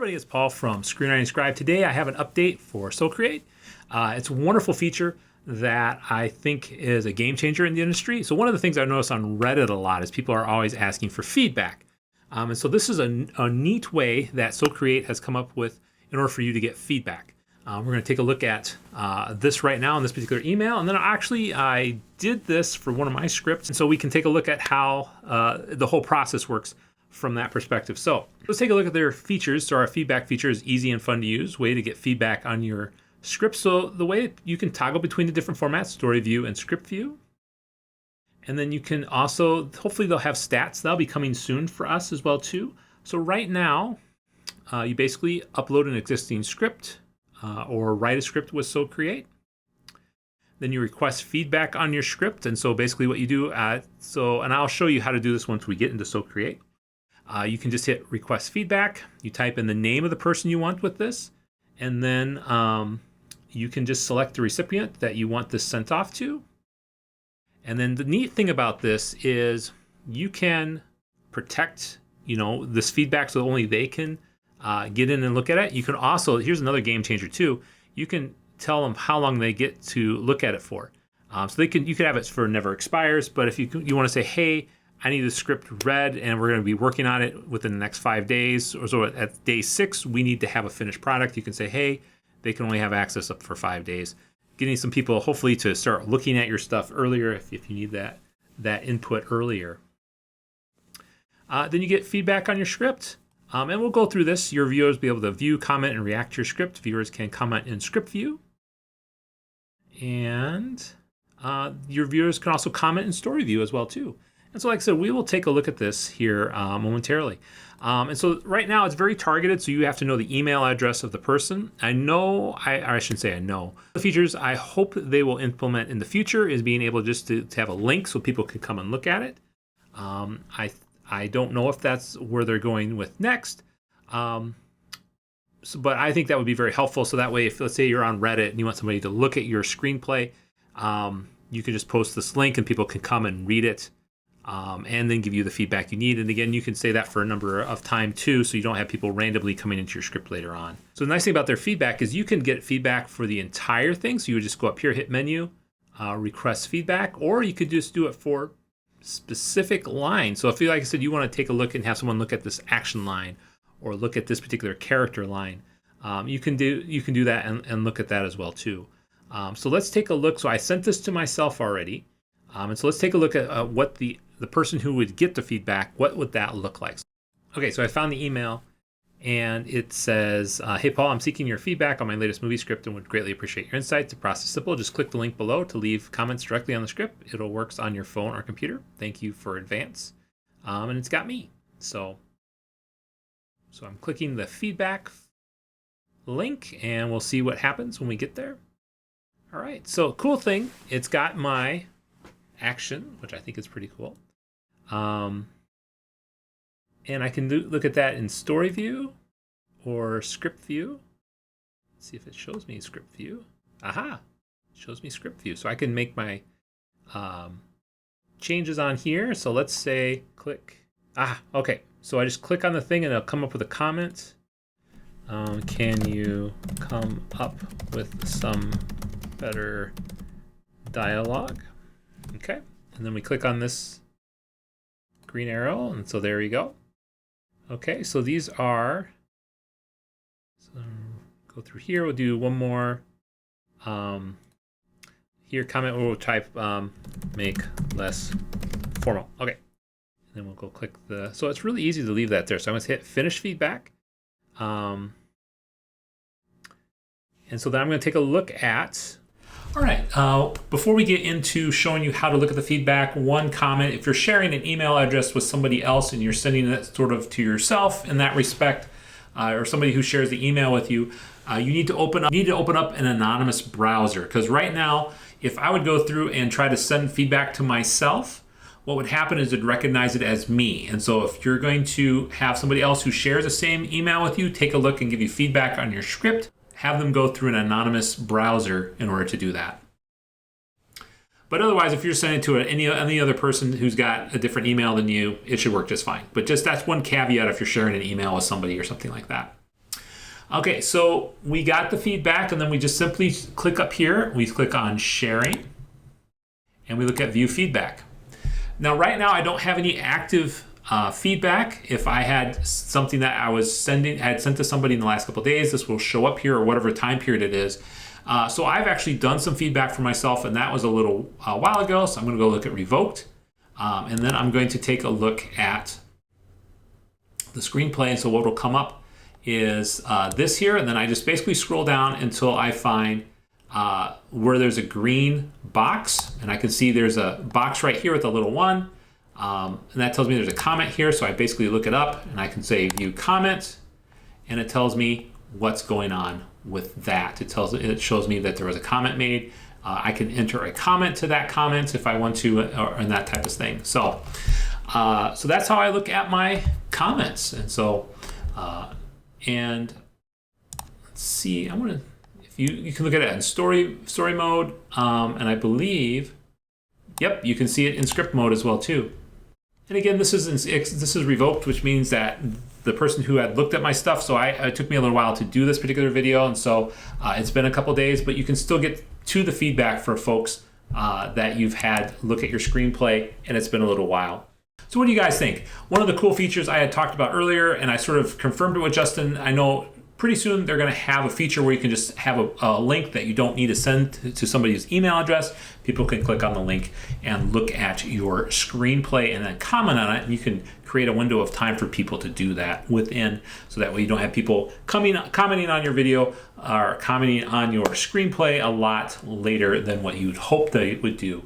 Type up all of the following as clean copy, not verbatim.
everybody, it's Paul from Screenwriting Scribe. Today I have an update for SoCreate. It's a wonderful feature that I think is a game changer in the industry. So one of the things I've noticed on Reddit a lot is people are always asking for feedback. And so this is a neat way that SoCreate has come up with in order for you to get feedback. We're going to take a look at this right now in this particular email. And then I did this for one of my scripts. And so we can take a look at how the whole process works from that perspective. So let's take a look at their features. So our feedback feature is easy and fun to use, way to get feedback on your script. So the way you can toggle between the different formats, story view and script view. And then you can also, hopefully they'll have stats. That'll be coming soon for us as well too. So right now, you basically upload an existing script or write a script with SoCreate. Then you request feedback on your script. And so basically what you do, and I'll show you how to do this once we get into SoCreate. You can just hit request feedback. You type in the name of the person you want with this, and then you can just select the recipient that you want this sent off to. And then the neat thing about this is you can protect, this feedback so only they can get in and look at it. You can also, here's another game changer too. You can tell them how long they get to look at it for. So you could have it for never expires. But if you want to say, hey, I need the script read and we're going to be working on it within the next 5 days, or so at day 6, we need to have a finished product. You can say, hey, they can only have access up for 5 days. Getting some people hopefully to start looking at your stuff earlier if you need that input earlier. Then you get feedback on your script. And we'll go through this. Your viewers will be able to view, comment, and react to your script. Viewers can comment in script view. And your viewers can also comment in story view as well too. And so like I said, we will take a look at this here momentarily. And so right now it's very targeted, so you have to know the email address of the person. I shouldn't say I know. The features I hope they will implement in the future is being able just to have a link so people can come and look at it. I don't know if that's where they're going with next. But I think that would be very helpful. So that way, if let's say you're on Reddit and you want somebody to look at your screenplay, you can just post this link and people can come and read it. And then give you the feedback you need. And again, you can say that for a number of time too, so you don't have people randomly coming into your script later on. So the nice thing about their feedback is you can get feedback for the entire thing. So you would just go up here, hit menu, request feedback, or you could just do it for specific lines. So if you, like I said, you want to take a look and have someone look at this action line or look at this particular character line, you can do that and look at that as well too. So let's take a look. So I sent this to myself already. And so let's take a look at what the person who would get the feedback, what would that look like? Okay, so I found the email and it says, hey Paul, I'm seeking your feedback on my latest movie script and would greatly appreciate your insight. The process is simple. Just click the link below to leave comments directly on the script. It'll work on your phone or computer. Thank you for advance. And it's got me. So I'm clicking the feedback link and we'll see what happens when we get there. All right, so cool thing, it's got my action, which I think is pretty cool. And I can look at that in story view or script view. Let's see if it shows me script view. Aha, it shows me script view. So I can make my changes on here. So let's say click. Okay. So I just click on the thing and it'll come up with a comment. Can you come up with some better dialogue? Okay, and then we click on this green arrow, and so there you go. Okay, so these are, go through here, we'll do one more. Here, comment, we'll type make less formal. Okay, and then we'll go click so it's really easy to leave that there. So I'm going to hit finish feedback. And so then I'm going to take a look at, all right, before we get into showing you how to look at the feedback, one comment: if you're sharing an email address with somebody else and you're sending it sort of to yourself in that respect, or somebody who shares the email with you, you need to open up an anonymous browser. Because right now, if I would go through and try to send feedback to myself, what would happen is it'd recognize it as me. And so if you're going to have somebody else who shares the same email with you take a look and give you feedback on your script, have them go through an anonymous browser in order to do that. But otherwise, if you're sending it to any other person who's got a different email than you, it should work just fine. But just that's one caveat if you're sharing an email with somebody or something like that. Okay, so we got the feedback, and then we just simply click up here. We click on sharing, and we look at view feedback. Now, right now, I don't have any active feedback. If I had something that I had sent to somebody in the last couple of days, this will show up here, or whatever time period it is. So I've actually done some feedback for myself, and that was a little while ago. So I'm going to go look at revoked, and then I'm going to take a look at the screenplay. And so what will come up is this here, and then I just basically scroll down until I find where there's a green box, and I can see there's a box right here with a little 1, and that tells me there's a comment here. So I basically look it up, and I can say view comment, and it tells me what's going on with that. It shows me that there was a comment made. I can enter a comment to that comment if I want to, and that type of thing. So so that's how I look at my comments. And so and let's see, I want to, if you can look at it in story mode, and I believe, yep, you can see it in script mode as well too. And again, this is revoked, which means that the person who had looked at my stuff, so it took me a little while to do this particular video, and so it's been a couple days, but you can still get to the feedback for folks that you've had look at your screenplay, and it's been a little while. So what do you guys think? One of the cool features I had talked about earlier, and I sort of confirmed it with Justin, I know pretty soon they're going to have a feature where you can just have a link that you don't need to send to somebody's email address. People can click on the link and look at your screenplay and then comment on it, and you can create a window of time for people to do that within, so that way you don't have people commenting on your video or commenting on your screenplay a lot later than what you'd hope they would do.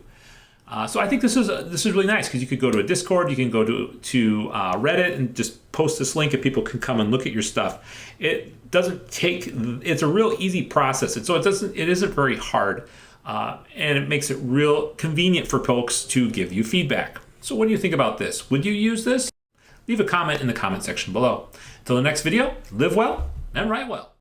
So I think this is really nice, because you could go to a Discord, you can go to Reddit and just post this link, and people can come and look at your stuff. It doesn't take, it's a real easy process, and so it isn't very hard, and it makes it real convenient for folks to give you feedback. So what do you think about this? Would you use this? Leave a comment in the comment section below. Until the next video, live well and write well.